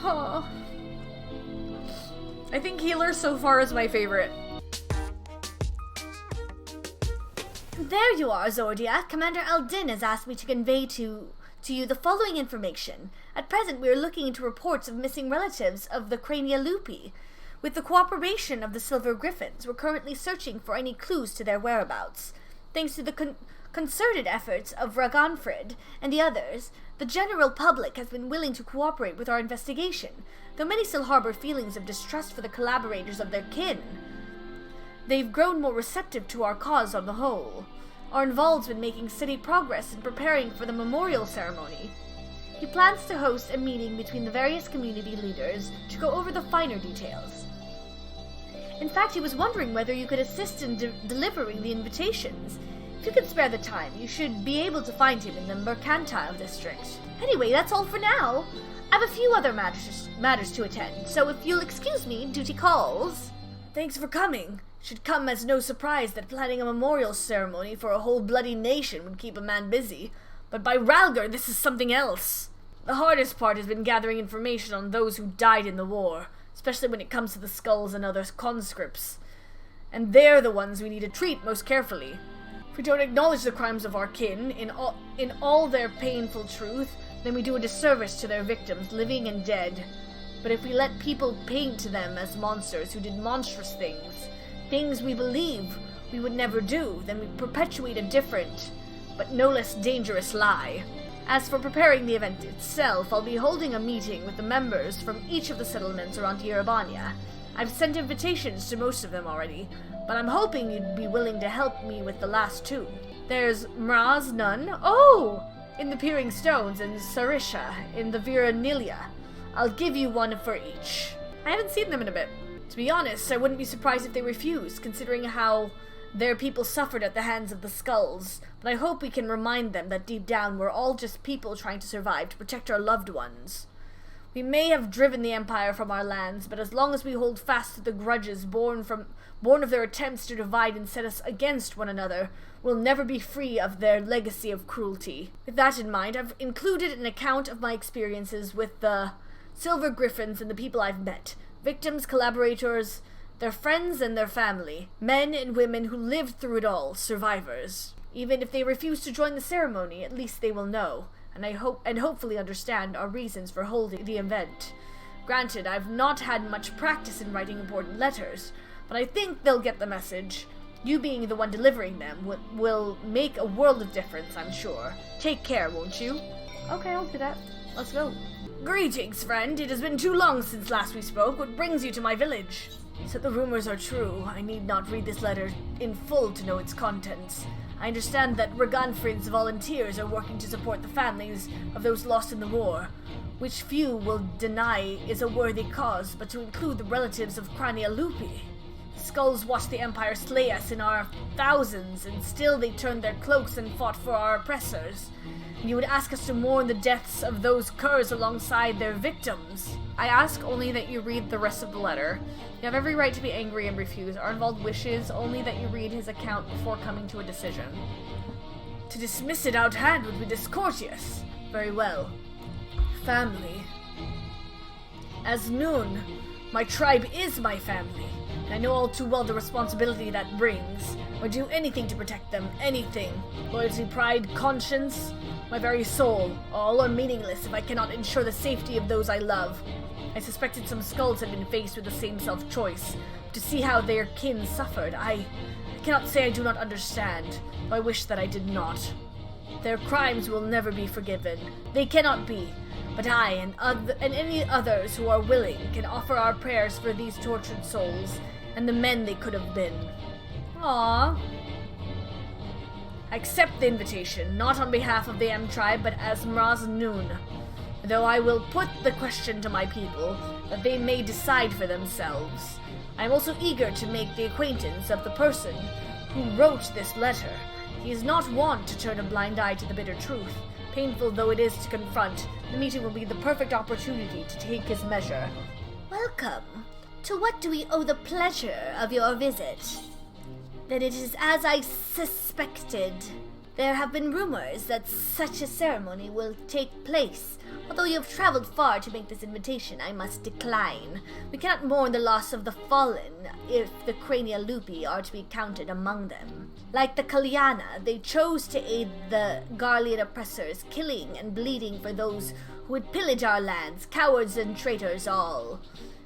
Huh. I think healer so far is my favorite. There you are, Zordia. Commander Aldin has asked me to convey to you the following information. At present, we are looking into reports of missing relatives of the Crania Lupi. With the cooperation of the Silver Griffins, we're currently searching for any clues to their whereabouts. Thanks to the concerted efforts of Raganfrid and the others, the general public has been willing to cooperate with our investigation, though many still harbor feelings of distrust for the collaborators of their kin. They've grown more receptive to our cause on the whole. Our involved's been making steady progress in preparing for the memorial ceremony. He plans to host a meeting between the various community leaders to go over the finer details. In fact, he was wondering whether you could assist in delivering the invitations. If you can spare the time, you should be able to find him in the Mercantile District. Anyway, that's all for now. I have a few other matters to attend, so if you'll excuse me, duty calls. Thanks for coming. Should come as no surprise that planning a memorial ceremony for a whole bloody nation would keep a man busy. But by Ralgar, this is something else. The hardest part has been gathering information on those who died in the war, especially when it comes to the skulls and other conscripts. And they're the ones we need to treat most carefully. If we don't acknowledge the crimes of our kin in all their painful truth, then we do a disservice to their victims, living and dead. But if we let people paint them as monsters who did monstrous things we believe we would never do, then we perpetuate a different, but no less dangerous lie. As for preparing the event itself, I'll be holding a meeting with the members from each of the settlements around Yerebania. I've sent invitations to most of them already, but I'm hoping you'd be willing to help me with the last two. There's Mraz Nun, in the Peering Stones, and Sarisha in the Viranilia. I'll give you one for each. I haven't seen them in a bit. To be honest, I wouldn't be surprised if they refused, considering how their people suffered at the hands of the skulls. But I hope we can remind them that deep down we're all just people trying to survive, to protect our loved ones. We may have driven the Empire from our lands, but as long as we hold fast to the grudges born of their attempts to divide and set us against one another, we'll never be free of their legacy of cruelty. With that in mind, I've included an account of my experiences with the Silver Griffins and the people I've met. Victims, collaborators, their friends and their family. Men and women who lived through it all, survivors. Even if they refuse to join the ceremony, at least they will know, and hopefully understand our reasons for holding the event. Granted, I've not had much practice in writing important letters, but I think they'll get the message. You being the one delivering them will make a world of difference, I'm sure. Take care, won't you? Okay, I'll do that. Let's go. Greetings, friend. It has been too long since last we spoke. What brings you to my village? So the rumors are true. I need not read this letter in full to know its contents. I understand that Raganfrid's volunteers are working to support the families of those lost in the war, which few will deny is a worthy cause, but to include the relatives of Crania Lupi. Skulls watched the Empire slay us in our thousands, and still they turned their cloaks and fought for our oppressors. And you would ask us to mourn the deaths of those curs alongside their victims. I ask only that you read the rest of the letter. You have every right to be angry and refuse. Arnvald wishes only that you read his account before coming to a decision. To dismiss it out hand would be discourteous. Very well. Family. As Noon, my tribe is my family. I know all too well the responsibility that brings. I would do anything to protect them, anything. Loyalty, pride, conscience, my very soul, all are meaningless if I cannot ensure the safety of those I love. I suspected some skulls had been faced with the same self-choice. To see how their kin suffered, I cannot say I do not understand, though I wish that I did not. Their crimes will never be forgiven. They cannot be. But I and any others who are willing can offer our prayers for these tortured souls and the men they could have been. Aww. I accept the invitation, not on behalf of the M tribe, but as Mraz Noon. Though I will put the question to my people, that they may decide for themselves. I am also eager to make the acquaintance of the person who wrote this letter. He is not wont to turn a blind eye to the bitter truth. Painful though it is to confront, the meeting will be the perfect opportunity to take his measure. Welcome. To what do we owe the pleasure of your visit? Then it is as I suspected. There have been rumors that such a ceremony will take place. Although you have traveled far to make this invitation, I must decline. We cannot mourn the loss of the fallen if the Crania Lupi are to be counted among them. Like the Kalyana, they chose to aid the Garlean oppressors, killing and bleeding for those who would pillage our lands, cowards and traitors all.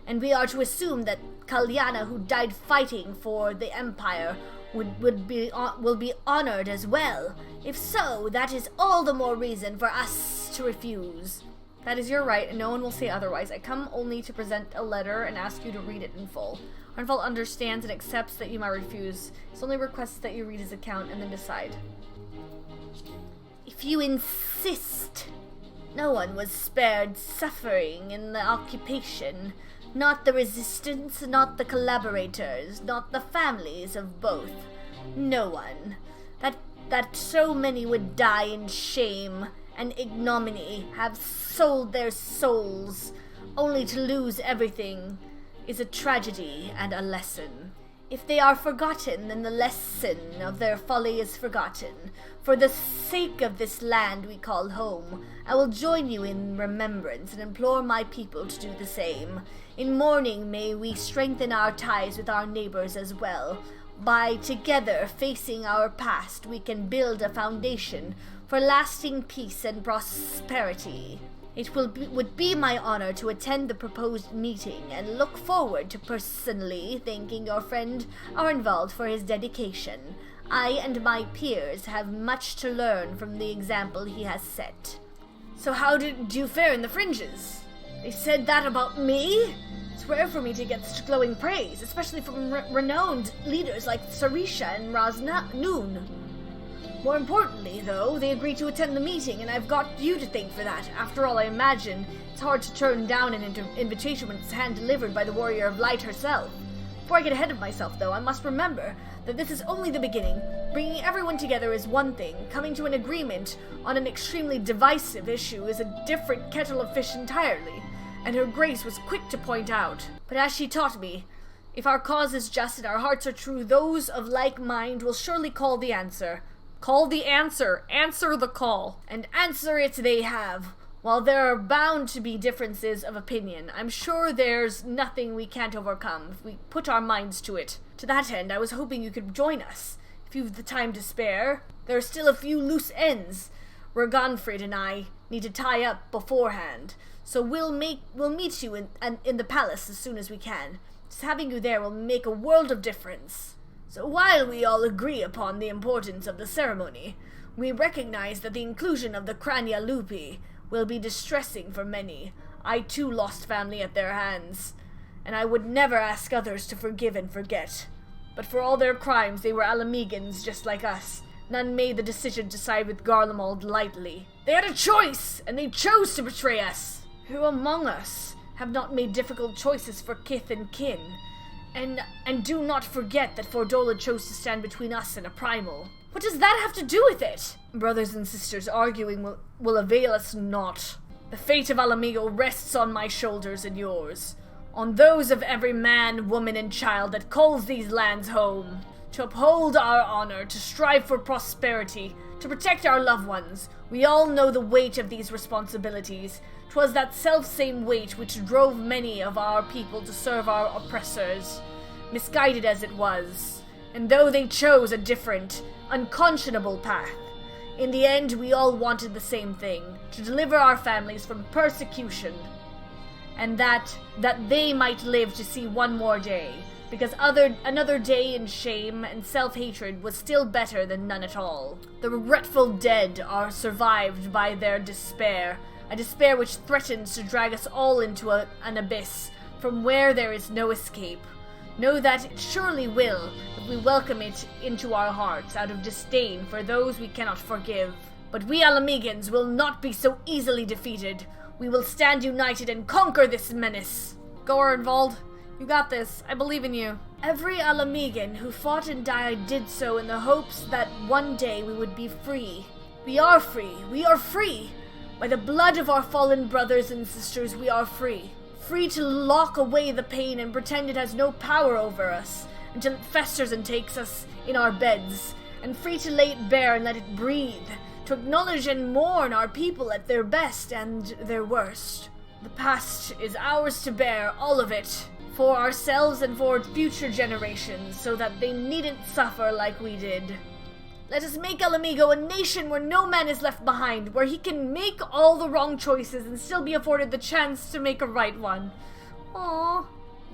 And we are to assume that Kalyana, who died fighting for the Empire, will be honored as well. If so, that is all the more reason for us to refuse. That is your right, and no one will say otherwise. I come only to present a letter and ask you to read it in full. Arnvald understands and accepts that you might refuse. His only request is that you read his account and then decide. If you insist, no one was spared suffering in the occupation. Not the resistance, not the collaborators, not the families of both. No one. That so many would die in shame and ignominy, have sold their souls, only to lose everything, is a tragedy and a lesson. If they are forgotten, then the lesson of their folly is forgotten. For the sake of this land we call home, I will join you in remembrance and implore my people to do the same. In mourning may we strengthen our ties with our neighbors as well. By together facing our past, we can build a foundation for lasting peace and prosperity. It would be my honor to attend the proposed meeting and look forward to personally thanking your friend Arnvald for his dedication. I and my peers have much to learn from the example he has set. So how did you fare in the fringes? They said that about me? It's rare for me to get such glowing praise, especially from renowned leaders like Sarisha and Noon. More importantly, though, they agreed to attend the meeting, and I've got you to thank for that. After all, I imagine it's hard to turn down an invitation when it's hand-delivered by the Warrior of Light herself. Before I get ahead of myself, though, I must remember that this is only the beginning. Bringing everyone together is one thing. Coming to an agreement on an extremely divisive issue is a different kettle of fish entirely, and her grace was quick to point out. But as she taught me, if our cause is just and our hearts are true, those of like mind will surely call the answer. Call the answer. Answer the call. And answer it they have. While there are bound to be differences of opinion, I'm sure there's nothing we can't overcome if we put our minds to it. To that end, I was hoping you could join us, if you've the time to spare. There are still a few loose ends Ragnfrid and I need to tie up beforehand, so we'll meet you in the palace as soon as we can. Just having you there will make a world of difference. So while we all agree upon the importance of the ceremony, we recognize that the inclusion of the Crania Lupi will be distressing for many. I too lost family at their hands, and I would never ask others to forgive and forget. But for all their crimes, they were Alamegans just like us. None made the decision to side with Garlemald lightly. They had a choice, and they chose to betray us. Who among us have not made difficult choices for kith and kin? And do not forget that Fordola chose to stand between us and a primal. What does that have to do with it? Brothers and sisters, arguing will avail us naught. The fate of Alamigo rests on my shoulders and yours. On those of every man, woman, and child that calls these lands home. To uphold our honor, to strive for prosperity, to protect our loved ones. We all know the weight of these responsibilities. 'Twas that self-same weight which drove many of our people to serve our oppressors, misguided as it was. And though they chose a different, unconscionable path, in the end we all wanted the same thing, to deliver our families from persecution, and that they might live to see one more day, because another day in shame and self-hatred was still better than none at all. The regretful dead are survived by their despair, a despair which threatens to drag us all into an abyss from where there is no escape. Know that it surely will, if we welcome it into our hearts out of disdain for those we cannot forgive. But we Alamegans will not be so easily defeated. We will stand united and conquer this menace. Go, Arnvald. You got this. I believe in you. Every Alamegan who fought and died did so in the hopes that one day we would be free. We are free. We are free. By the blood of our fallen brothers and sisters, we are free. Free to lock away the pain and pretend it has no power over us, until it festers and takes us in our beds, and free to lay it bare and let it breathe, to acknowledge and mourn our people at their best and their worst. The past is ours to bear, all of it, for ourselves and for future generations, so that they needn't suffer like we did. Let us make El Amigo a nation where no man is left behind, where he can make all the wrong choices and still be afforded the chance to make a right one. Aww.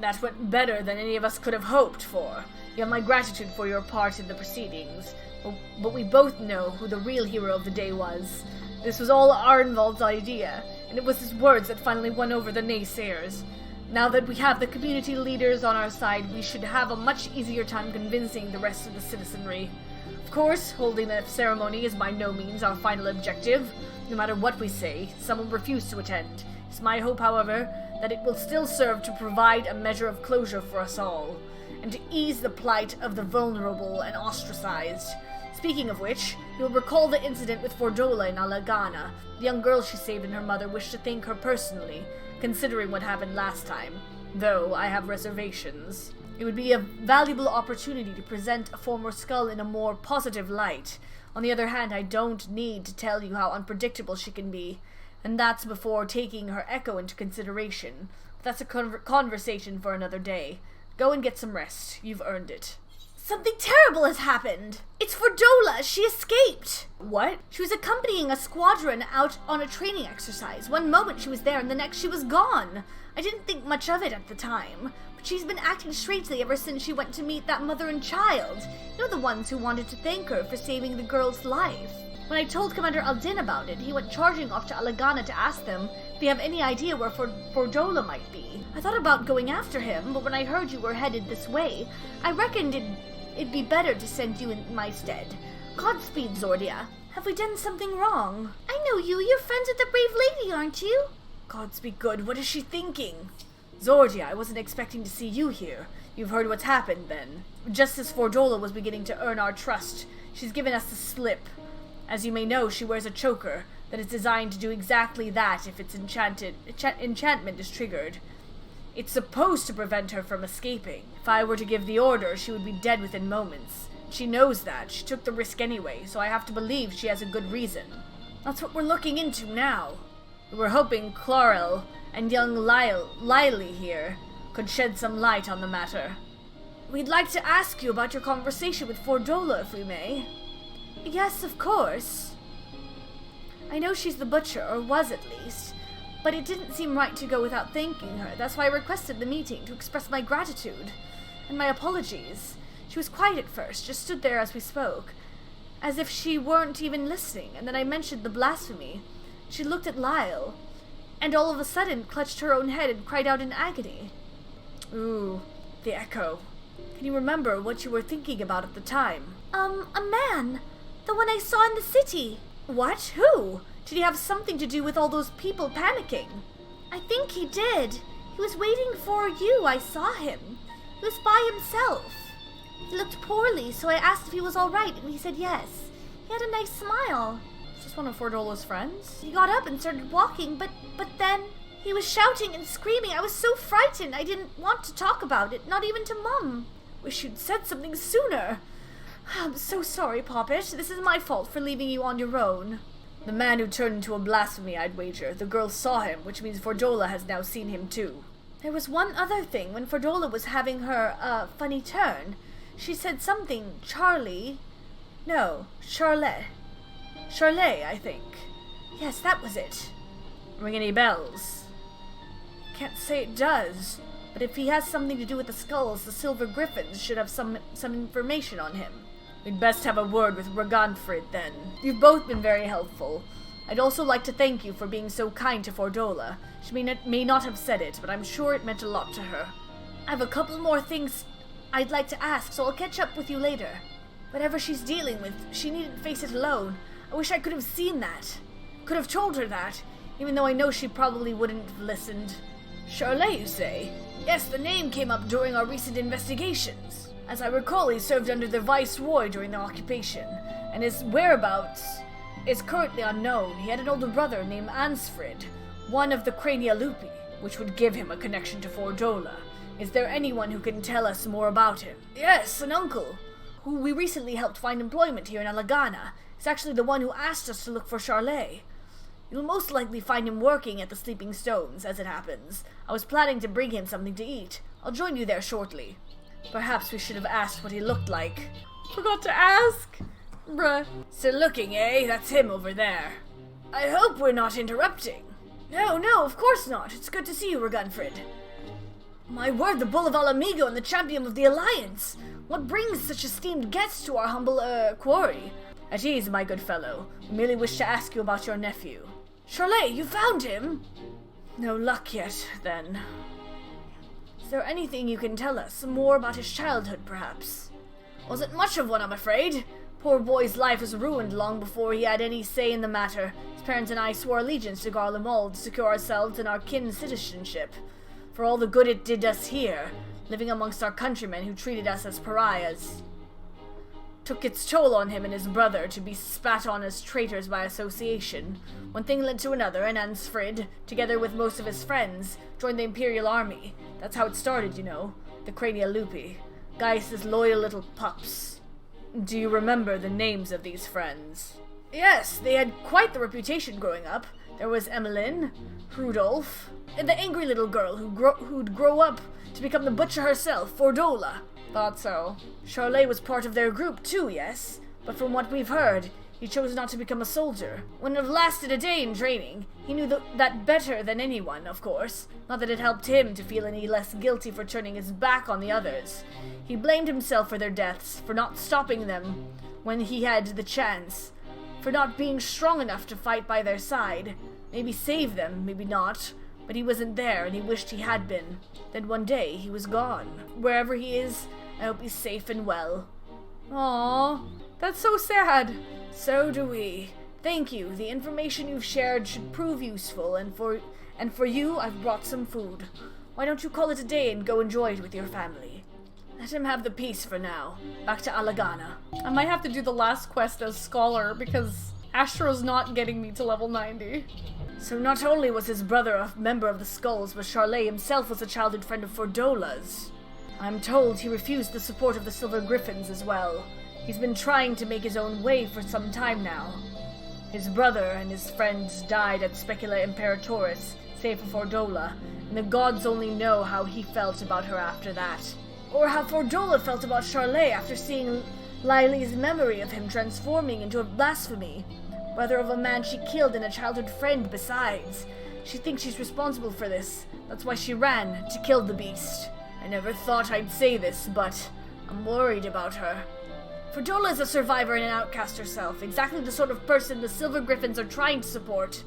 That went better than any of us could have hoped for. You have my gratitude for your part in the proceedings, but we both know who the real hero of the day was. This was all Arnvald's idea, and it was his words that finally won over the naysayers. Now that we have the community leaders on our side, we should have a much easier time convincing the rest of the citizenry. Of course, holding the ceremony is by no means our final objective. No matter what we say, some will refuse to attend. It's my hope, however, that it will still serve to provide a measure of closure for us all, and to ease the plight of the vulnerable and ostracized. Speaking of which, you'll recall the incident with Fordola in Alagana. The young girl she saved and her mother wished to thank her personally, considering what happened last time, though I have reservations. It would be a valuable opportunity to present a former skull in a more positive light. On the other hand, I don't need to tell you how unpredictable she can be, and that's before taking her echo into consideration. But that's a conversation for another day. Go and get some rest. You've earned it. Something terrible has happened. It's Fordola. She escaped. What? She was accompanying a squadron out on a training exercise. One moment she was there and the next she was gone. I didn't think much of it at the time, but she's been acting strangely ever since she went to meet that mother and child. You know, the ones who wanted to thank her for saving the girl's life. When I told Commander Aldin about it, he went charging off to Alagana to ask them if they have any idea where Fordola might be. I thought about going after him, but when I heard you were headed this way, I reckoned it'd be better to send you in my stead. Godspeed, Zordia. Have we done something wrong? I know you. You're friends with the brave lady, aren't you? Godspeed good. What is she thinking? Zordia, I wasn't expecting to see you here. You've heard what's happened, then. Just as Fordola was beginning to earn our trust, she's given us the slip. As you may know, she wears a choker that is designed to do exactly that if its enchantment is triggered. It's supposed to prevent her from escaping. If I were to give the order, she would be dead within moments. She knows that. She took the risk anyway, so I have to believe she has a good reason. That's what we're looking into now. We were hoping Chlorel and young Lily here could shed some light on the matter. We'd like to ask you about your conversation with Fordola, if we may. Yes, of course. I know she's the butcher, or was at least, but it didn't seem right to go without thanking her. That's why I requested the meeting, to express my gratitude and my apologies. She was quiet at first, just stood there as we spoke, as if she weren't even listening, and then I mentioned the blasphemy. She looked at Lyle, and all of a sudden clutched her own head and cried out in agony. Ooh, the echo. Can you remember what you were thinking about at the time? A man. The one I saw in the city. What? Who? Did he have something to do with all those people panicking? I think he did. He was waiting for you. I saw him. He was by himself. He looked poorly, so I asked if he was all right, and he said yes. He had a nice smile. Is this one of Fordola's friends? He got up and started walking, but then he was shouting and screaming. I was so frightened. I didn't want to talk about it, not even to Mum. Wish you'd said something sooner. I'm so sorry, Poppet. This is my fault for leaving you on your own. The man who turned into a blasphemy, I'd wager. The girl saw him, which means Fordola has now seen him too. There was one other thing. When Fordola was having her, funny turn, she said something, Charlie. No, Charlet. Charlet, I think. Yes, that was it. Ring any bells? Can't say it does. But if he has something to do with the skulls, the Silver Griffins should have some information on him. We'd best have a word with Raganfrid, then. You've both been very helpful. I'd also like to thank you for being so kind to Fordola. She may not have said it, but I'm sure it meant a lot to her. I have a couple more things I'd like to ask, so I'll catch up with you later. Whatever she's dealing with, she needn't face it alone. I wish I could have seen that. Could have told her that, even though I know she probably wouldn't have listened. Charlet, you say? Yes, the name came up during our recent investigations. As I recall, he served under the Viceroy during the occupation, and his whereabouts is currently unknown. He had an older brother named Ansfrid, one of the Crania Lupi, which would give him a connection to Fordola. Is there anyone who can tell us more about him? Yes, an uncle. who we recently helped find employment here in Alagana, is actually the one who asked us to look for Charlet. You'll most likely find him working at the Sleeping Stones, as it happens. I was planning to bring him something to eat. I'll join you there shortly. Perhaps we should have asked what he looked like. Forgot to ask. Bruh. Still looking, eh? That's him over there. I hope we're not interrupting. No, of course not. It's good to see you, Ragunfrid. My word, the Bull of Alamigo and the Champion of the Alliance. What brings such esteemed guests to our humble, quarry? At ease, my good fellow. We merely wish to ask you about your nephew. Charlet, you found him? No luck yet, then. Is there anything you can tell us? More about his childhood, perhaps? Wasn't much of one, I'm afraid. Poor boy's life was ruined long before he had any say in the matter. His parents and I swore allegiance to Garlemald to secure ourselves and our kin's citizenship. For all the good it did us here, living amongst our countrymen who treated us as pariahs. Took its toll on him and his brother to be spat on as traitors by association. One thing led to another, and Ansfrid, together with most of his friends, joined the Imperial Army. That's how it started, you know, the Crania Lupi. Geiss's loyal little pups. Do you remember the names of these friends? Yes, they had quite the reputation growing up. There was Emmeline, Rudolph, and the angry little girl who'd grow up to become the butcher herself, Fordola. Thought so. Charlet was part of their group too, yes? But from what we've heard, he chose not to become a soldier. Wouldn't have lasted a day in training. He knew that better than anyone, of course. Not that it helped him to feel any less guilty for turning his back on the others. He blamed himself for their deaths, for not stopping them when he had the chance, for not being strong enough to fight by their side. Maybe save them, maybe not. But he wasn't there, and he wished he had been. Then one day, he was gone. Wherever he is, I hope he's safe and well. Aww, that's so sad. So do we. Thank you. The information you've shared should prove useful, and for you, I've brought some food. Why don't you call it a day and go enjoy it with your family? Let him have the peace for now. Back to Alagana. I might have to do the last quest as Scholar, because Astro's not getting me to level 90. So not only was his brother a member of the Skulls, but Charlet himself was a childhood friend of Fordola's. I'm told he refused the support of the Silver Griffins as well. He's been trying to make his own way for some time now. His brother and his friends died at Specula Imperatoris, save for Fordola, and the gods only know how he felt about her after that. Or how Fordola felt about Charlet after seeing Lily's memory of him transforming into a blasphemy. Brother of a man she killed and a childhood friend besides. She thinks she's responsible for this. That's why she ran, to kill the beast. I never thought I'd say this, but I'm worried about her. Fordola is a survivor and an outcast herself, exactly the sort of person the Silver Griffins are trying to support.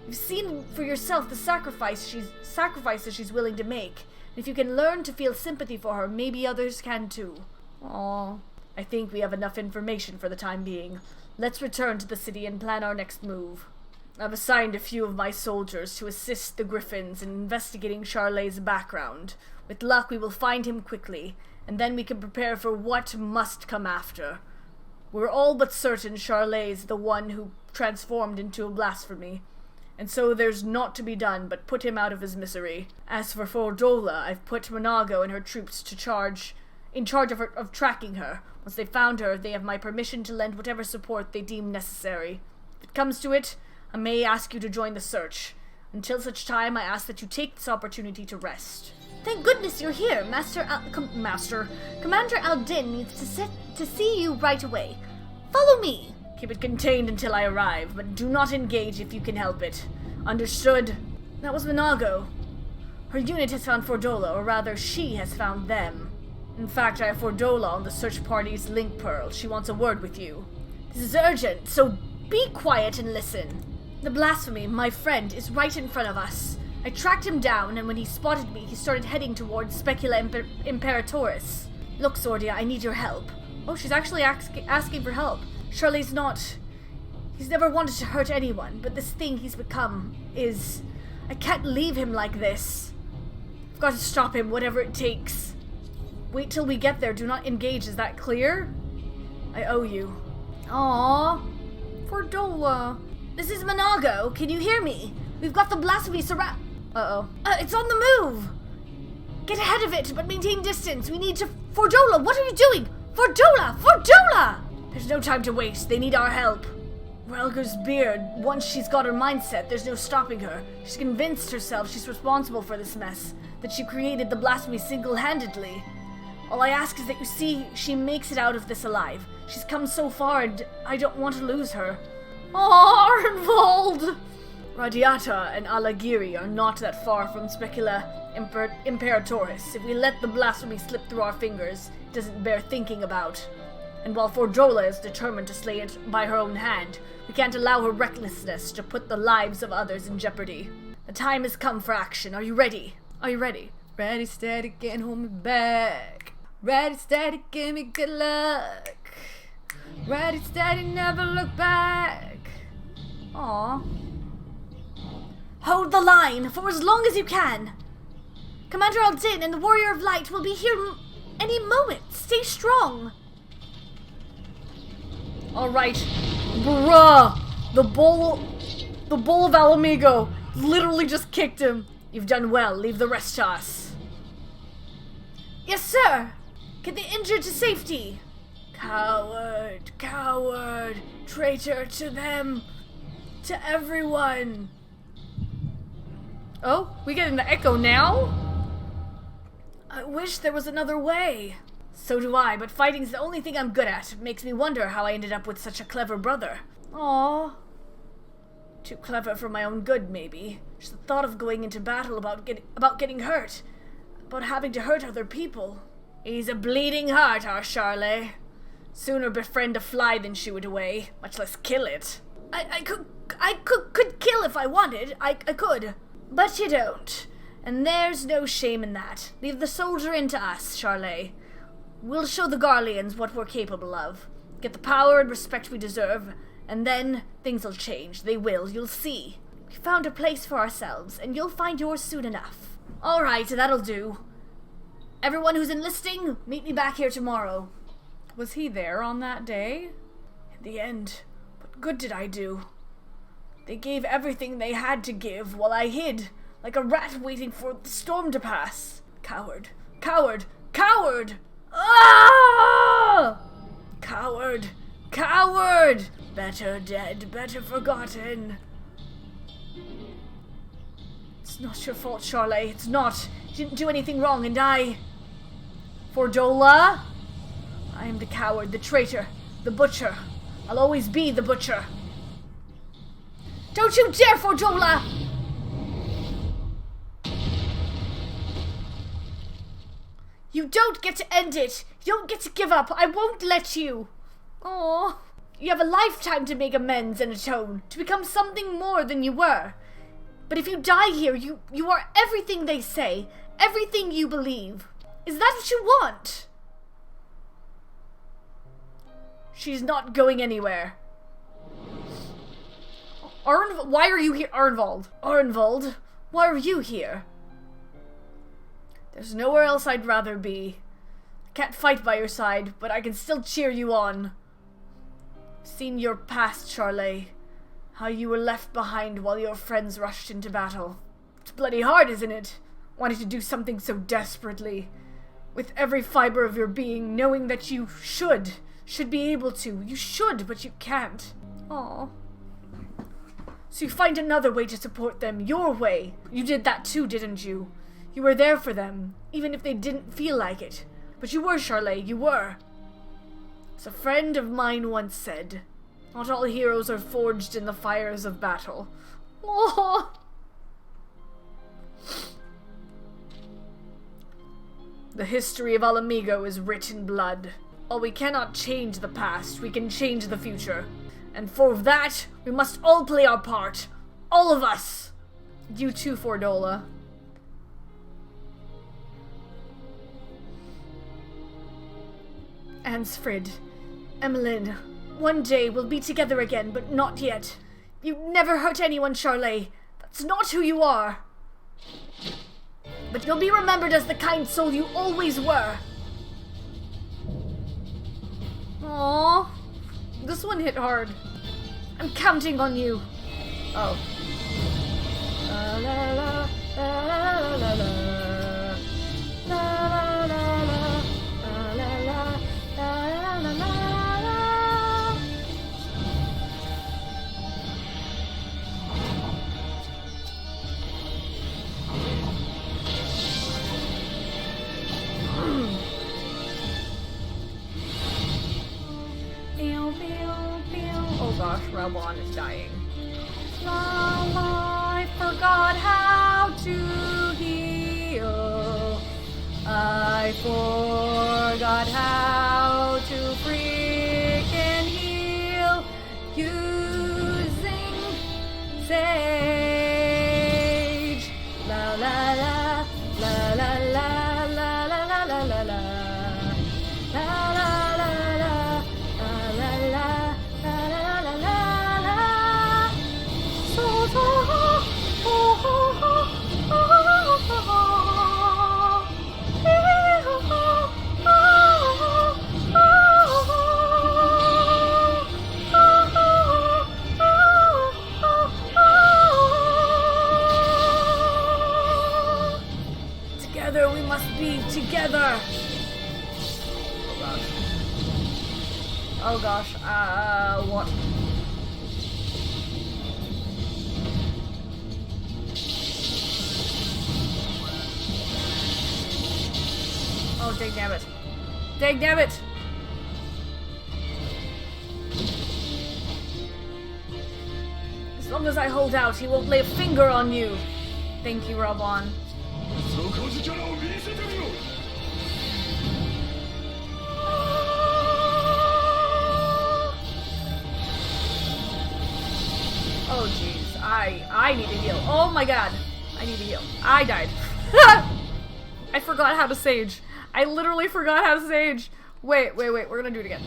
You've seen for yourself the sacrifices she's willing to make. And if you can learn to feel sympathy for her, maybe others can too. Aww. I think we have enough information for the time being. Let's return to the city and plan our next move. I've assigned a few of my soldiers to assist the Griffins in investigating Charlet's background. With luck, we will find him quickly, and then we can prepare for what must come after. We're all but certain Charlet's the one who transformed into a blasphemy, and so there's naught to be done but put him out of his misery. As for Fordola, I've put Monago and her troops in charge of tracking her. Once they found her, they have my permission to lend whatever support they deem necessary. If it comes to it, I may ask you to join the search. Until such time, I ask that you take this opportunity to rest. Thank goodness you're here. Commander Aldin needs to see you right away. Follow me. Keep it contained until I arrive, but do not engage if you can help it. Understood? That was Monago. Her unit has found Fordola, or rather, she has found them. In fact, I have Fordola on the search party's link pearl. She wants a word with you. This is urgent, so be quiet and listen. The blasphemy, my friend, is right in front of us. I tracked him down, and when he spotted me, he started heading towards Specula Imperatoris. Look, Zordia, I need your help. Oh, she's actually asking for help. Charlet's not... He's never wanted to hurt anyone, but this thing he's become is... I can't leave him like this. I've got to stop him, whatever it takes. Wait till we get there. Do not engage. Is that clear? I owe you. Aww. Fordola. This is Monago. Can you hear me? We've got the blasphemy surround... Uh-oh. It's on the move! Get ahead of it, but maintain distance. We need to... Fordola, what are you doing? Fordola! Fordola! There's no time to waste. They need our help. Relger's beard, once she's got her mindset, there's no stopping her. She's convinced herself she's responsible for this mess, that she created the blasphemy single-handedly. All I ask is that you see she makes it out of this alive. She's come so far and I don't want to lose her. Oh, Arnvold! Radiata and Alagiri are not that far from Specula Imperatoris. If we let the blasphemy slip through our fingers, it doesn't bear thinking about. And while Fordola is determined to slay it by her own hand, we can't allow her recklessness to put the lives of others in jeopardy. The time has come for action. Are you ready? Are you ready? Ready, steady, can't hold me back. Ready, steady, give me good luck. Ready, steady, never look back. Aww. Hold the line for as long as you can. Commander Aldin and the Warrior of Light will be here any moment. Stay strong. Alright. Bruh! The bull of Alamigo literally just kicked him. You've done well. Leave the rest to us. Yes, sir! Get the injured to safety. Coward, coward, traitor to them, to everyone. Oh, we get an echo now? I wish there was another way. So do I, but fighting's the only thing I'm good at. It makes me wonder how I ended up with such a clever brother. Aww. Too clever for my own good, maybe. Just the thought of going into battle about getting hurt. About having to hurt other people. He's a bleeding heart, our Charlet. Sooner befriend a fly than shoo it away, much less kill it. I could kill if I wanted. I could. But you don't. And there's no shame in that. Leave the soldier into us, Charlet. We'll show the Garleans what we're capable of. Get the power and respect we deserve, and then things'll change. They will, you'll see. We found a place for ourselves, and you'll find yours soon enough. Alright, that'll do. Everyone who's enlisting, meet me back here tomorrow. Was he there on that day? In the end, what good did I do? They gave everything they had to give while I hid, like a rat waiting for the storm to pass. Coward, coward, coward! Ah! Coward, coward! Better dead, better forgotten. It's not your fault, Charlet. It's not. You didn't do anything wrong, and Fordola? I am the coward, the traitor, the butcher. I'll always be the butcher. Don't you dare, Fordola! You don't get to end it. You don't get to give up. I won't let you. Oh, you have a lifetime to make amends and atone, to become something more than you were. But if you die here, you are everything they say, everything you believe. Is that what you want? She's not going anywhere. Why are you here, Arnvold? Arnvold, why are you here? There's nowhere else I'd rather be. I can't fight by your side, but I can still cheer you on. I've seen your past, Charlet. How you were left behind while your friends rushed into battle. It's bloody hard, isn't it? Wanting to do something so desperately. With every fiber of your being, knowing that you should be able to. You should, but you can't. Aww. So you find another way to support them, your way. You did that too, didn't you? You were there for them, even if they didn't feel like it. But you were, Charlet, you were. As a friend of mine once said, not all heroes are forged in the fires of battle. Oh. The history of Alamigo is writ in blood. While we cannot change the past, we can change the future. And for that, we must all play our part. All of us. You too, Fordola. Ansfrid, Emmeline, one day we'll be together again, but not yet. You never hurt anyone, Charlet. That's not who you are. But you'll be remembered as the kind soul you always were. Aww. This one hit hard. I'm counting on you. Oh. La la la la la la la la la la la la la la. gosh, Raubon is dying. La la, I forgot how to heal. I forgot how to freaking heal using Sage. La la la, la la la, la la la la la la. La la la la, la la la, la la la la la. So so ho ho ho ho ho ho ho. Together we must be together. Oh gosh, what? Oh, dangnabbit. Dangnabbit! As long as I hold out, he won't lay a finger on you. Thank you, Raubon. Oh jeez, I need to heal. Oh my god, I need to heal. I died. I forgot how to sage. I literally forgot how to sage. Wait, we're gonna do it again.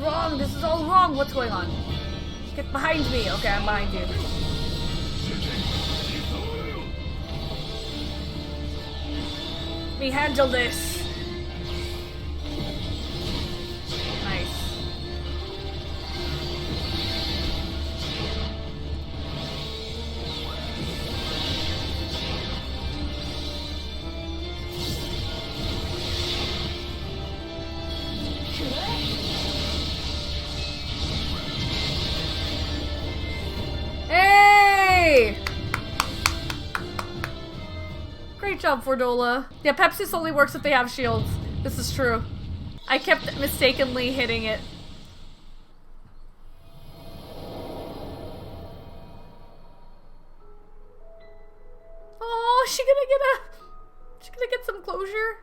Wrong. This is all wrong. What's going on? Get behind me. Okay, I'm behind you. Let me handle this. Nice. Great job, Fordola. Yeah, Pepsis only works if they have shields. This is true. I kept mistakenly hitting it. Oh, she gonna get some closure?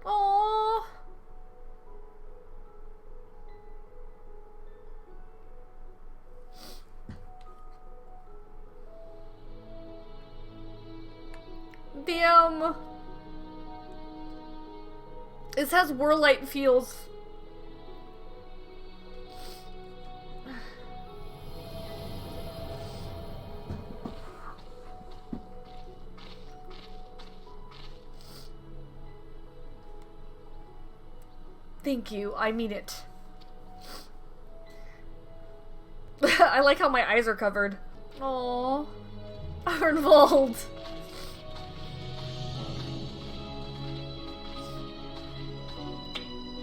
Oh. Damn. This has Whirlite feels. Thank you, I mean it. I like how my eyes are covered. Aww. Arnvold.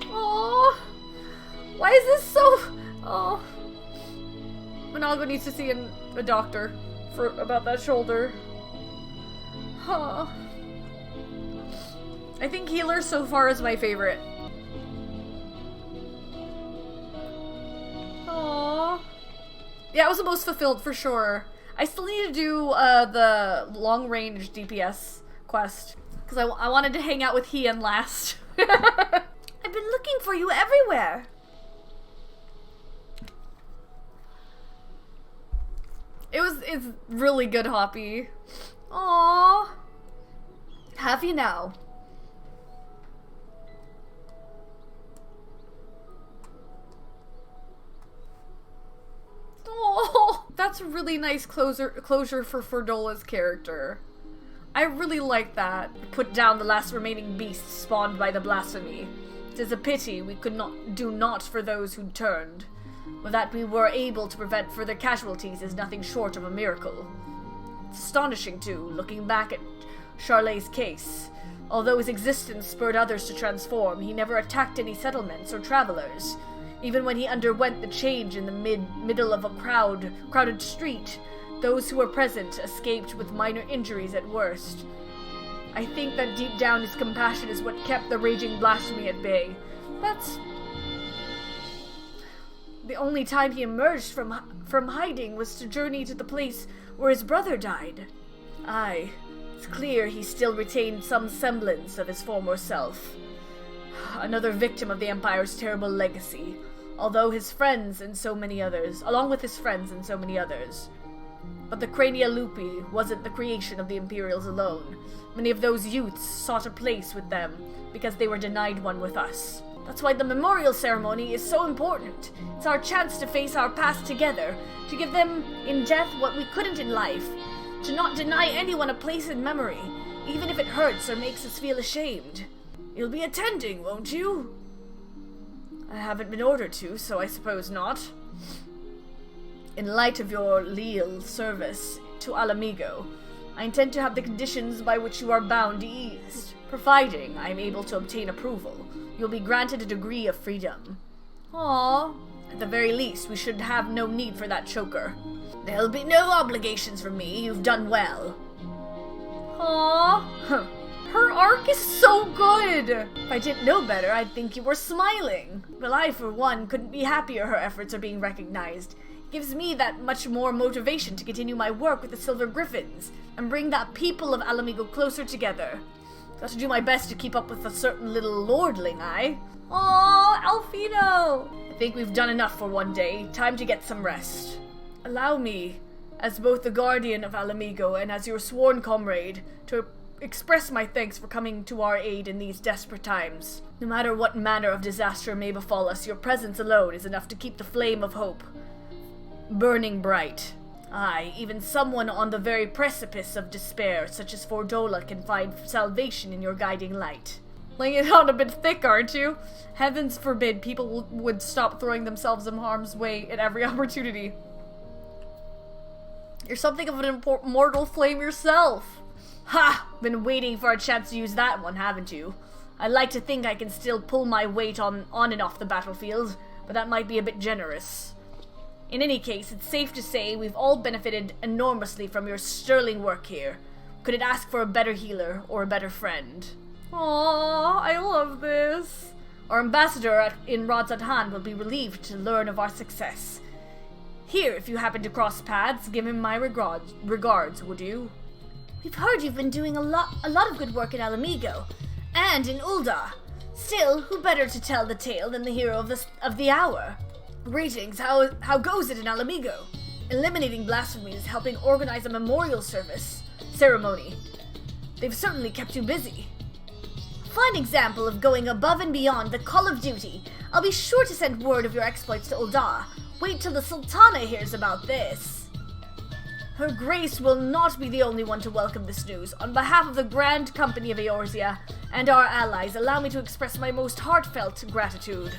Aww. Why is this so... Oh. Minago needs to see a doctor about that shoulder. Huh. I think healer so far is my favorite. Aww. Yeah, it was the most fulfilled for sure. I still need to do the long-range DPS quest. Because I wanted to hang out with Hien last. I've been looking for you everywhere. It's really good, Hoppy. Aww. Have you now? that's a really nice closure for Ferdola's character. I really like that. Put down the last remaining beast spawned by the blasphemy. It is a pity we could not do naught for those who turned. But that we were able to prevent further casualties is nothing short of a miracle. It's astonishing, too, looking back at Charlet's case. Although his existence spurred others to transform, he never attacked any settlements or travelers. Even when he underwent the change in the middle of a crowded street, those who were present escaped with minor injuries at worst. I think that deep down his compassion is what kept the raging blasphemy at bay. That's the only time he emerged from hiding was to journey to the place where his brother died. Aye, it's clear he still retained some semblance of his former self. Another victim of the Empire's terrible legacy, along with his friends and so many others. But the Crania Lupi wasn't the creation of the Imperials alone. Many of those youths sought a place with them because they were denied one with us. That's why the memorial ceremony is so important. It's our chance to face our past together, to give them in death what we couldn't in life, to not deny anyone a place in memory, even if it hurts or makes us feel ashamed. You'll be attending, won't you? I haven't been ordered to, so I suppose not. In light of your leal service to Alamigo, I intend to have the conditions by which you are bound eased. Providing I am able to obtain approval, you'll be granted a degree of freedom. Aww. At the very least, we should have no need for that choker. There'll be no obligations from me, you've done well. Aww. Her arc is so good! If I didn't know better, I'd think you were smiling. Well, I, for one, couldn't be happier her efforts are being recognized. It gives me that much more motivation to continue my work with the Silver Griffins and bring that people of Alamigo closer together. Got to do my best to keep up with a certain little lordling, Aww, Alfino! I think we've done enough for one day. Time to get some rest. Allow me, as both the guardian of Alamigo and as your sworn comrade, to express my thanks for coming to our aid in these desperate times. No matter what manner of disaster may befall us, your presence alone is enough to keep the flame of hope burning bright. Aye, even someone on the very precipice of despair, such as Fordola, can find salvation in your guiding light. Laying it on a bit thick, aren't you? Heavens forbid people would stop throwing themselves in harm's way at every opportunity. You're something of an immortal flame yourself. Ha! Been waiting for a chance to use that one, haven't you? I'd like to think I can still pull my weight on and off the battlefield, but that might be a bit generous. In any case, it's safe to say we've all benefited enormously from your sterling work here. Could it ask for a better healer or a better friend? Aww, I love this. Our ambassador in Rods at Hand will be relieved to learn of our success. Here, if you happen to cross paths, give him my regards, would you? We've heard you've been doing a lot of good work at Alamigo, and in Ul'dah. Still, who better to tell the tale than the hero of the hour? Greetings, how goes it in Alamigo? Eliminating blasphemies, helping organize a memorial ceremony. They've certainly kept you busy. Fine example of going above and beyond the call of duty. I'll be sure to send word of your exploits to Ul'dah. Wait till the Sultana hears about this. Her Grace will not be the only one to welcome this news. On behalf of the Grand Company of Eorzea and our allies, allow me to express my most heartfelt gratitude.